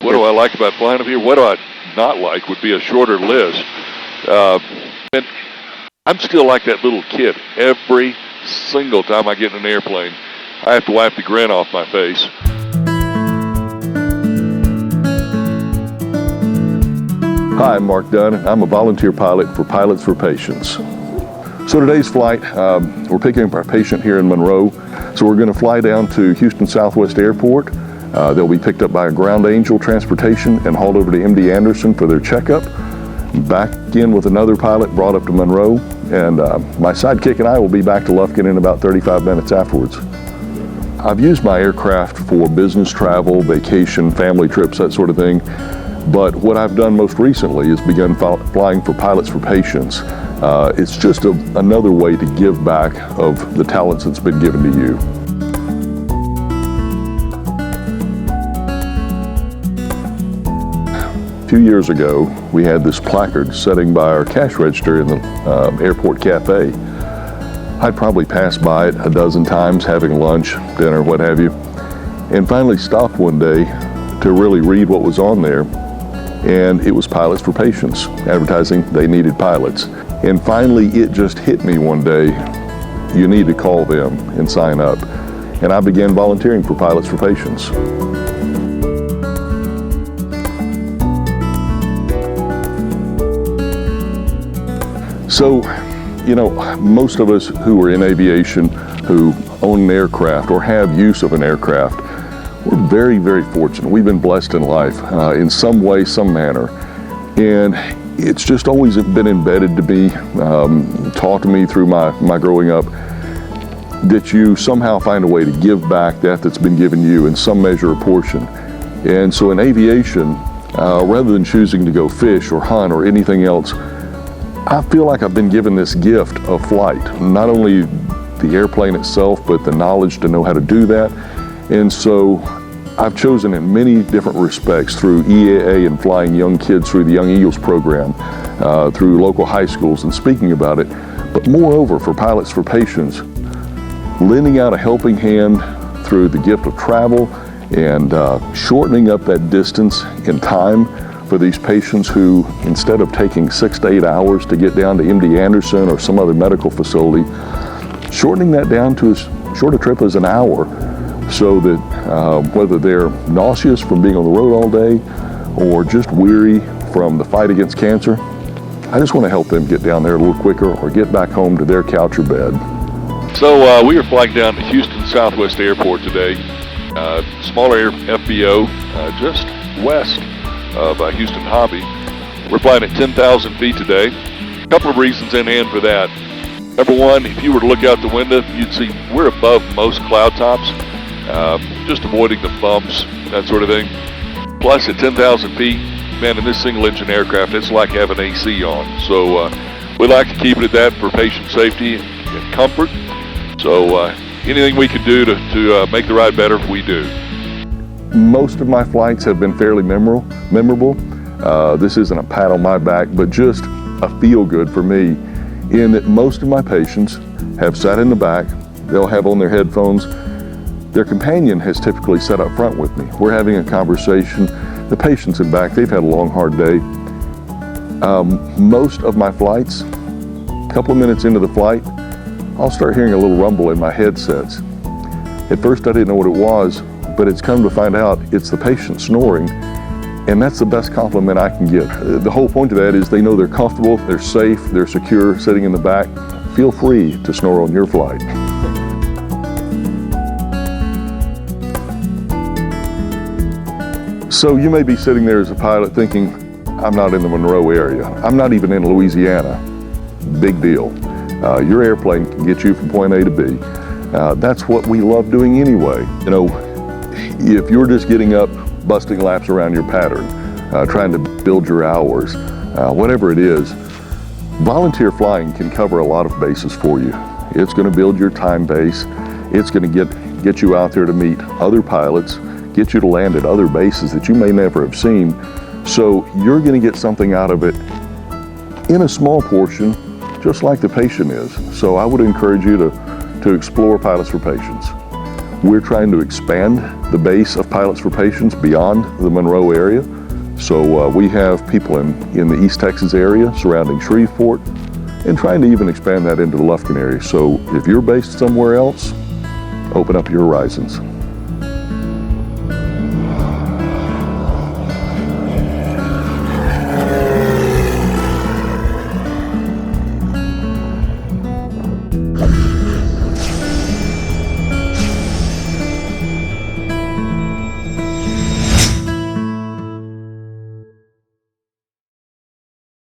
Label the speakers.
Speaker 1: What do I like about flying up here? What do I not like would be a shorter list. And I'm still like that little kid. Every single time I get in an airplane, I have to wipe the grin off my face.
Speaker 2: Hi, I'm Mark Dunn. I'm a volunteer pilot for Pilots for Patients. So today's flight, we're picking up our patient here in Monroe. So we're going to fly down to Houston Southwest Airport. They'll be picked up by a Ground Angel Transportation and hauled over to MD Anderson for their checkup. Back in with another pilot brought up to Monroe, and my sidekick and I will be back to Lufkin in about 35 minutes afterwards. I've used my aircraft for business travel, vacation, family trips, that sort of thing. But what I've done most recently is begun flying for Pilots for Patients. It's just another way to give back of the talents that's been given to you. A few years ago, we had this placard sitting by our cash register in the airport cafe. I'd probably passed by it a dozen times, having lunch, dinner, what have you, and finally stopped one day to really read what was on there. And it was Pilots for Patients, advertising they needed pilots. And finally, it just hit me one day, you need to call them and sign up. And I began volunteering for Pilots for Patients. So, you know, most of us who are in aviation, who own an aircraft or have use of an aircraft, we're very, very fortunate. We've been blessed in life in some way, some manner. And it's just always been embedded to me, taught to me through my growing up, that you somehow find a way to give back that's been given you in some measure or portion. And so in aviation, rather than choosing to go fish or hunt or anything else, I feel like I've been given this gift of flight. Not only the airplane itself, but the knowledge to know how to do that. And so I've chosen in many different respects through EAA and flying young kids through the Young Eagles program, through local high schools and speaking about it. But moreover, for Pilots for Patients, lending out a helping hand through the gift of travel and shortening up that distance in time for these patients who, instead of taking 6 to 8 hours to get down to MD Anderson or some other medical facility, shortening that down to as short a trip as an hour, so that whether they're nauseous from being on the road all day or just weary from the fight against cancer, I just want to help them get down there a little quicker or get back home to their couch or bed.
Speaker 1: So we are flying down to Houston Southwest Airport today, smaller FBO, just west of Houston Hobby. We're flying at 10,000 feet today. A couple of reasons in hand for that. Number one, if you were to look out the window, you'd see we're above most cloud tops, just avoiding the bumps, that sort of thing. Plus at 10,000 feet, man, in this single engine aircraft, it's like having AC on. So we like to keep it at that for patient safety and comfort. So anything we can do to make the ride better, we do.
Speaker 2: Most of my flights have been fairly memorable. This isn't a pat on my back, but just a feel good for me, in that most of my patients have sat in the back, they'll have on their headphones, their companion has typically sat up front with me. We're having a conversation, the patient's in back, they've had a long, hard day. Most of my flights, a couple of minutes into the flight, I'll start hearing a little rumble in my headsets. At first I didn't know what it was, but it's come to find out it's the patient snoring, and that's the best compliment I can give. The whole point of that is they know they're comfortable, they're safe, they're secure sitting in the back. Feel free to snore on your flight. So you may be sitting there as a pilot thinking, I'm not in the Monroe area. I'm not even in Louisiana. Big deal. Your airplane can get you from point A to B. That's what we love doing anyway. You know, if you're just getting up, busting laps around your pattern, trying to build your hours, whatever it is, volunteer flying can cover a lot of bases for you. It's going to build your time base. It's going to get you out there to meet other pilots, get you to land at other bases that you may never have seen. So you're going to get something out of it in a small portion, just like the patient is. So I would encourage you to explore Pilots for Patients. We're trying to expand the base of Pilots for Patients beyond the Monroe area. So we have people in the East Texas area surrounding Shreveport, and trying to even expand that into the Lufkin area. So if you're based somewhere else, open up your horizons.